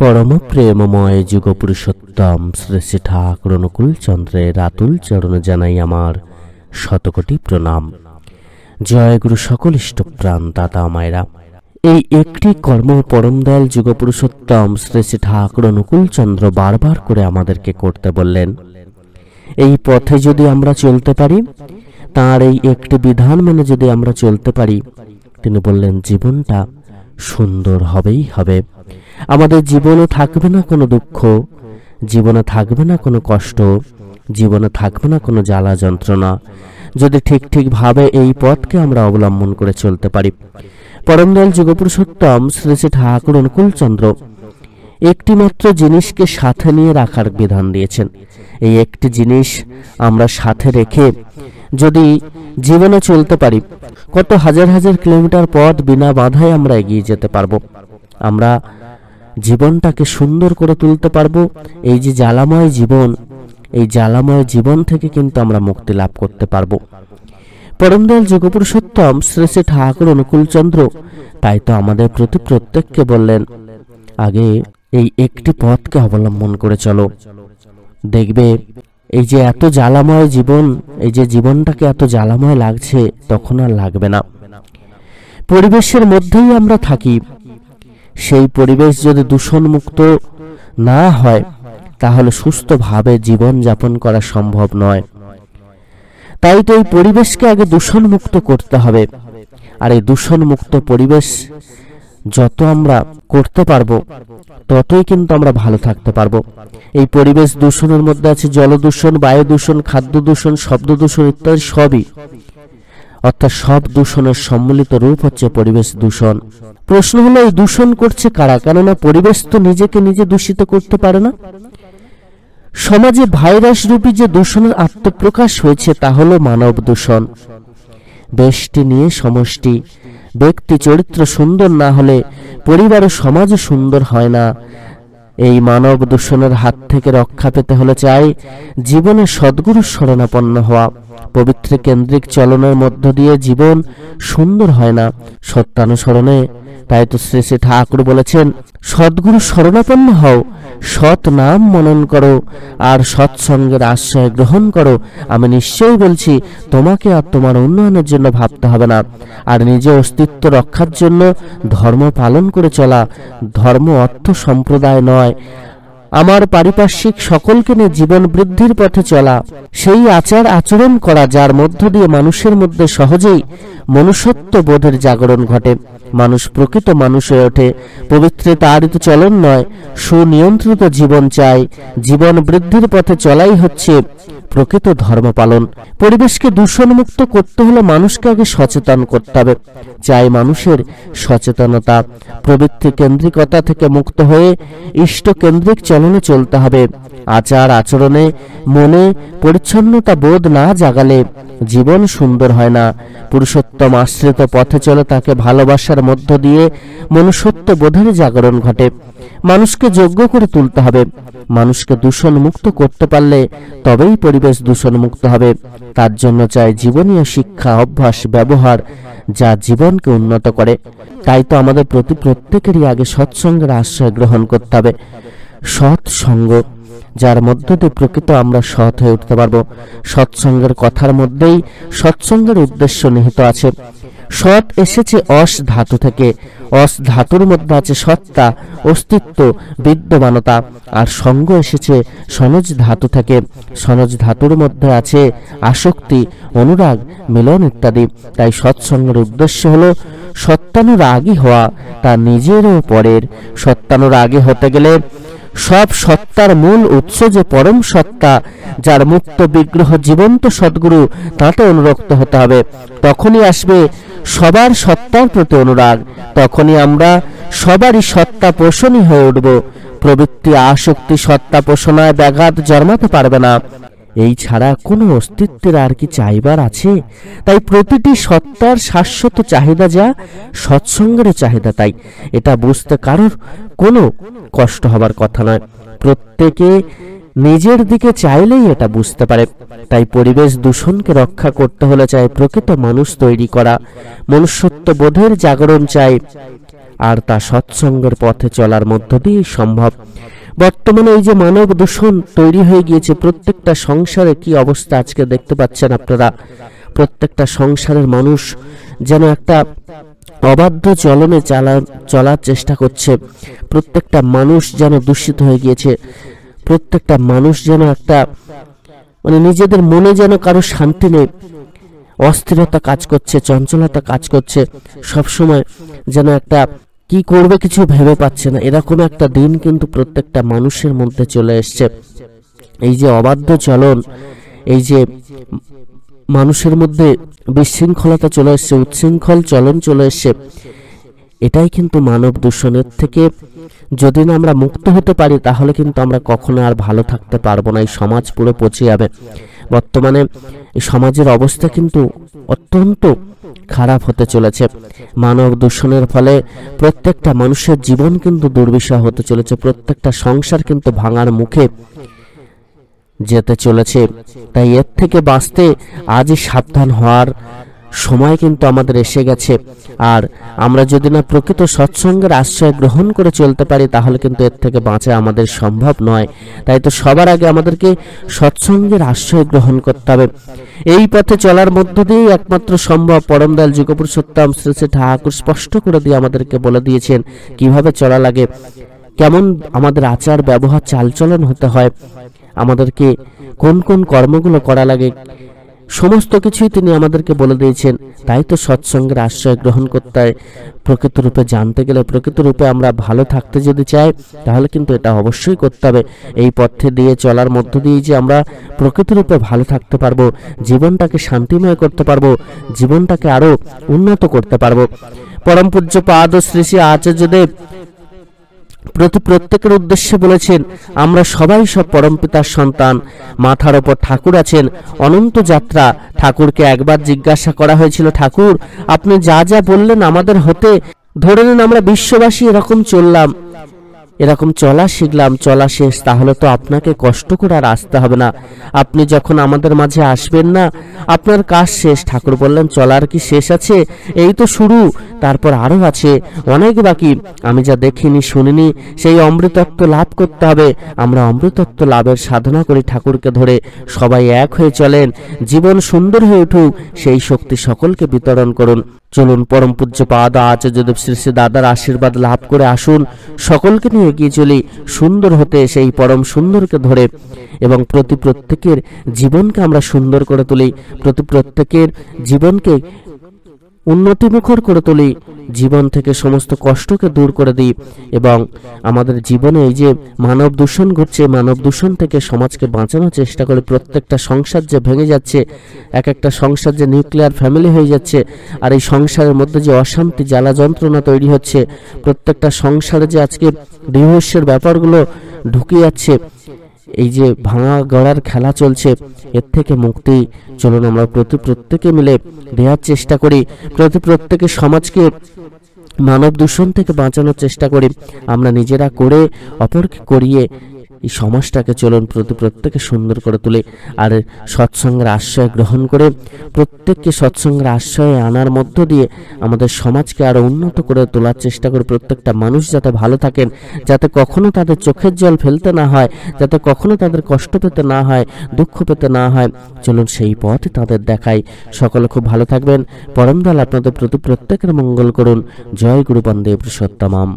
পরম প্রেমময় যুগ পুরুষোত্তম শ্রী শ্রী ঠাকুর অনুকূল চন্দ্রের আতুল চরণে জানাই আমার শতকোটি প্রণাম। জয় গুরু সকল ইষ্টপ্রাণ দাতা মায়েরা। এই একটি কর্ম পরম দয়াল যুগ পুরুষোত্তম শ্রী শ্রী ঠাকুর অনুকূল চন্দ্র বারবার করে আমাদেরকে করতে বললেন। এই পথে যদি আমরা চলতে পারি, তার এই একটি বিধান মেনে যদি আমরা চলতে পারি, তিনি বললেন জীবনটা সুন্দর হবেই হবে। আমাদের জীবনে থাকবে না কোনো দুঃখ, জীবনে থাকবে না কোনো কষ্ট, জীবনে থাকবে না কোনো জ্বালা যন্ত্রণা, যদি ঠিকভাবে এই পথকে আমরা অবলম্বন করে চলতে পারি। পরম দয়াল যুগ পুরুষোত্তম শ্রী শ্রী ঠাকুর অনুকূল চন্দ্র একটি মাত্র জিনিসকে সাথে নিয়ে রাখার বিধান দিয়েছেন। এই একটি জিনিস আমরা সাথে রেখে যদি জীবনে চলতে পারি, কত হাজার হাজার কিলোমিটার পথ বিনা বাধায় আমরা এগিয়ে যেতে পারবো। আমরা জীবনটাকে সুন্দর করে তুলতে পারবো। এই যে জ্বালাময় জীবন, এই জ্বালাময় জীবন থেকে কিন্তু আমরা মুক্তি লাভ করতে পারবো। পরম দয়াল যুগ পুরুষোত্তম শ্রী শ্রী ঠাকুর অনুকূল চন্দ্র তাই তো আমাদের প্রতি প্রত্যেককে বললেন, আগে এই একটি পথকে অবলম্বন করে চলো। দেখবে এই যে এত জ্বালাময় জীবন, এই যে জীবনটাকে এত জ্বালাময় লাগছে, তখন আর লাগবে না। পরিবেশের মধ্যেই আমরা থাকি, সেই পরিবেশ যদি দূষণমুক্ত না হয়, তাহলে সুস্থভাবে জীবন যাপন করা সম্ভব নয়। তাই তো এই পরিবেশকে আগে দূষণমুক্ত করতে হবে। আর এই দূষণমুক্ত পরিবেশ যত আমরা করতে পারবো, ততই কিন্তু আমরা ভালো থাকতে পারবো। এই পরিবেশ দূষণের মধ্যে আছে জল দূষণ, বায়ু দূষণ, খাদ্য দূষণ, শব্দ দূষণ ইত্যাদি সবই। অর্থাৎ সব দূষণের সম্মিলিত রূপ হচ্ছে পরিবেশ দূষণ। প্রশ্ন হলো, এই দূষণ করছে কারা? কেননা পরিবেশ তো নিজেকে নিজে দূষিত করতে পারে না। সমাজে ভাইরাস রূপী যে দূষণের আত্মপ্রকাশ হয়েছে, তা হলো মানব দূষণ। ব্যষ্টি নিয়ে সমষ্টি, ব্যক্তি চরিত্র সুন্দর না হলে পরিবার ও সমাজ সুন্দর হয় না। এই মানব দূষণের হাত থেকে রক্ষা পেতে হলে চাই জীবনে সদ্গুরুর শরণাপন্ন হওয়া। পবিত্র কেন্দ্রিক চলনের মধ্য দিয়ে জীবন সুন্দর হয় না, সত্যানুসরণে। তাই তো শ্রী শ্রী ঠাকুর বলেছেন, সদ্গুরু শরণাপন্ন হও, সৎ নাম মনন করো, আর সৎসঙ্গের আশ্রয় গ্রহণ করো। আমি নিশ্চয়ই বলছি, তোমাকে আর তোমার উন্নয়নের জন্য ভাবতে হবে না। আর নিজের অস্তিত্ব রক্ষার জন্য ধর্ম পালন করে চলা, ধর্ম অর্থ সম্প্রদায় নয়, আমার পারিপার্শ্বিক সকলকে নিয়ে জীবন বৃদ্ধির পথে চলা, সেই আচার আচরণ করা যার মধ্য দিয়ে মানুষের মধ্যে সহজেই মনুষ্যত্ব বোধের জাগরণ ঘটে, মানুষ প্রকৃত মানুষ হয়ে ওঠে। পবিত্রতা আরিত চলন নয়, সুনিয়ন্ত্রিত জীবন চাই। জীবন বৃদ্ধির পথে চলাই হচ্ছে প্রকৃত ধর্ম পালন। পরিবেশকে দূষণমুক্ত করতে হলে মানুষকে আগে সচেতন করতে হবে। চাই মানুষের সচেতনতা, প্রবৃত্তি কেন্দ্রিকতা থেকে মুক্ত হয়ে ইষ্ট কেন্দ্রিক চলনে চলতে হবে। আচার আচরণে মনে পরিচ্ছন্নতা বোধ না জাগালে জীবন সুন্দর হয় না। পুরুষোত্তম আশ্রিত পথে চলে তাকে ভালোবাসার মধ্য দিয়ে মনুষ্যত্ব বোধের জাগরণ ঘটে। মানুষকে যোগ্য করে তুলতে হবে। মানুষকে দূষণ মুক্ত করতে পারলে তবেই পরিবেশ দূষণ মুক্ত হবে। তার জন্য চাই জীবনীয় শিক্ষা, অভ্যাস, ব্যবহার, যা জীবনকে উন্নত করে। তাই তো আমাদের প্রতি প্রত্যেকেরই আগে সৎসঙ্গের আশ্রয় গ্রহণ করতে হবে। সৎসঙ্গ, যার মধ্য দিয়ে প্রকৃত আমরা সৎ হয়ে উঠতে পারবো। সৎসঙ্গের কথার মধ্যেই সৎসঙ্গের উদ্দেশ্য নিহিত আছে। সৎ এসেছে অস ধাতু থেকে, অস ধাতুর মধ্যে আছে সত্তা, অস্তিত্ব, বিদ্যমানতা। আর সঙ্গ এসেছে সনজ ধাতু থেকে, সনজ ধাতুর মধ্যে আছে আসক্তি, অনুরাগ, মিলন ইত্যাদি। তাই সৎসঙ্গের উদ্দেশ্য হলো সত্যানুরাগী হওয়া, তা নিজের ও পরের। সত্যানুরাগী হতে গেলে সব সত্তার মূল উৎস যে পরম সত্তা, যার মুক্ত বিগ্রহ জীবন্ত সদ্গুরু, তাতে অনুরক্ত হতে হবে। তখনই আসবে সবার সত্তার প্রতি অনুরাগ, তখনই আমরা সবারই সত্তা পোষণই হয়ে উঠব। প্রবৃত্তি আসক্তি সত্তা পোষণায় ব্যাঘাত জন্মাতে পারবে না। এই ছাড়া কোনো অস্তিত্বের আর কি চাইবার আছে? তাই প্রতিটি সত্তার শাশ্বত চাহিদা যা, সৎসঙ্গের চাহিদা তাই। এটা বুঝতে কারোর কোনো কষ্ট হবার কথা নয়। প্রত্যেকে নিজের দিকে চাইলেই এটা বুঝতে পারে। তাই পরিবেশ দূষণকে রক্ষা করতে হলে চাই প্রকৃত মানুষ তৈরি করা, মনুষ্যত্ব বোধের জাগরণ চাই। আর তা সৎসঙ্গের পথে চলার মধ্য দিয়েই সম্ভব। বর্তমানে এই যে মানব দূষণ তৈরি হয়ে গিয়েছে, প্রত্যেকটা সংসারে কি অবস্থা আজকে দেখতে পাচ্ছেন আপনারা। প্রত্যেকটা সংসারের মানুষ যেন একটা অবাধ্য চলনে চলার চেষ্টা করছে। প্রত্যেকটা মানুষ যেন দূষিত হয়ে গিয়েছে। প্রত্যেকটা মানুষ যেন একটা নিজেদের মনে যেন কারো শান্তি নেই, অস্থিরতা কাজ করছে, চঞ্চলতা কাজ করছে, সব সময় যেন একটা কি করবে কিছু ভেবে পাচ্ছে না, এরকম একটা দিন কিন্তু প্রত্যেকটা মানুষের মধ্যে চলে এসছে। এই যে অবাধ্য চলন, এই যে মানুষের মধ্যে বিশৃঙ্খলতা চলে এসছে, উচ্ছৃঙ্খল চলন চলে এসছে, এটাই কিন্তু মানব দূষণের থেকে যদি না আমরা মুক্ত হতে পারি তাহলে কিন্তু আমরা কখনো আর ভালো থাকতে পারবো না। এই সমাজ পুরো পচে যাবে। বর্তমানে এই সমাজের অবস্থা কিন্তু অত্যন্ত খারাপ হতে চলেছে। মানব দূষণের ফলে প্রত্যেকটা মানুষের জীবন কিন্তু দুর্বিষহ হতে চলেছে। প্রত্যেকটা সংসার কিন্তু ভাঙার মুখে যেতে চলেছে। তাই এর থেকে বাঁচতে আজই সাবধান হওয়ার সময় কিন্তু আমাদের এসে গেছে। আর আমরা যদি না প্রকৃত সৎসঙ্গের আশ্রয় গ্রহণ করে চলতে পারি তাহলে কিন্তু এর থেকে বাঁচা আমাদের সম্ভব নয়। তাই তো সবার আগে আমাদেরকে সৎসঙ্গের আশ্রয় গ্রহণ করতে হবে। এই পথে চলার মধ্য দিয়েই একমাত্র সম্ভব। পরম দয়াল যুগপুরুষোত্তম শ্রী শ্রী ঠাকুর স্পষ্ট করে দিয়ে আমাদেরকে বলে দিয়েছেন কিভাবে চলা লাগে, কেমন আমাদের আচার ব্যবহার চালচলন হতে হয়, আমাদেরকে কোন কোন কর্মগুলো করা লাগে, সমস্ত কিছুই তিনি আমাদেরকে বলে দিয়েছেন। তাই তো সৎসঙ্গের আশ্রয় গ্রহণ করতে হয়। প্রকৃত রূপে জানতে গেলে, প্রকৃত রূপে আমরা ভালো থাকতে যদি চাই তাহলে কিন্তু এটা অবশ্যই করতে হবে। এই পথে দিয়ে চলার মধ্য দিয়ে যে আমরা প্রকৃত রূপে ভালো থাকতে পারবো, জীবনটাকে শান্তিময় করতে পারবো, জীবনটাকে আরো উন্নত করতে পারবো। পরম পূজ্য পাদ শ্রী শ্রী আচার্যদেব প্রত্যেকের উদ্দেশ্যে বলেছেন, আমরা সবাই সব পরমপিতার সন্তান। মাথার ওপর ঠাকুর আছেন, অনন্ত যাত্রা। ঠাকুরকে একবার জিজ্ঞাসা করা হয়েছিল, ঠাকুর আপনি যা যা বললেন আমাদের হতে, ধরে নেন আমরা বিশ্ববাসী এরকম চললাম, এরকম চলা শিখলাম, চলা শেষ, তাহলে তো আপনাকে কষ্ট করে আর আসতে হবে না। আপনি যখন আমাদের মাঝে আসবেন না আপনার কাজ শেষ। ঠাকুর বললেন, চলার কি শেষ আছে? এই তো শুরু, তারপর আরো আছে অনেক বাকি। আমি যা দেখিনি শুনিনি সেই অমৃতত্ব লাভ করতে হবে। আমরা অমৃতত্ব লাভের সাধনা করি ঠাকুরকে ধরে। সবাই এক হয়ে চলেন, জীবন সুন্দর হয়ে উঠুক, সেই শক্তি সকলকে বিতরণ করুন। চলুন পরম পূজ্য পাদ আচার্যদেব শ্রী শ্রী দাদার আশীর্বাদ লাভ করে আসুন। সকলকে নিয়ে এগিয়ে চলি সুন্দর হতে, সেই পরম সুন্দরকে ধরে, এবং প্রত্যেকের জীবনকে আমরা সুন্দর করে তুলি, প্রত্যেকের জীবনকে উন্নতিমুখর করে তুলি, জীবন থেকে সমস্ত কষ্টকে দূর করে দিই। এবং আমাদের জীবনে এই যে মানব দূষণ ঘটছে, মানব দূষণ থেকে সমাজকে বাঁচানোর চেষ্টা করি। প্রত্যেকটা সংসার যে ভেঙে যাচ্ছে, এক একটা সংসার যে নিউক্লিয়ার ফ্যামিলি হয়ে যাচ্ছে, আর এই সংসারের মধ্যে যে অশান্তি জ্বালা যন্ত্রণা তৈরি হচ্ছে, প্রত্যেকটা সংসারে যে আজকে ডিভোর্সের ব্যাপারগুলো ঢুকে যাচ্ছে, এই যে ভাঙা গড়ার খেলা চলছে, এর থেকে মুক্তি চলুন আমরা প্রত্যেকে মিলে দেওয়ার চেষ্টা করি। প্রত্যেকে সমাজকে মানব দূষণ থেকে বাঁচানোর চেষ্টা করি। আমরা নিজেরা করে অপরকে করিয়ে এই সমাজটাকে চলুন প্রত্যেকে সুন্দর করে তুলে, আর সৎসঙ্গের আশ্রয় গ্রহণ করে প্রত্যেককে সৎসঙ্গের আশ্রয়ে আনার মধ্য দিয়ে আমাদের সমাজকে আরো উন্নত করে তোলার চেষ্টা করে। প্রত্যেকটা মানুষ যাতে ভালো থাকেন, যাতে কখনো তাদের চোখের জল ফেলতে না হয়, যাতে কখনো তাদের কষ্ট পেতে না হয়, দুঃখ পেতে না হয়, চলুন সেই পথে তাদের দেখাই। সকলে খুব ভালো থাকবেন। পরম দয়াল আপনাদের প্রত্যেকের মঙ্গল করুন। জয় গুরু বন্দে পুরুষোত্তমম।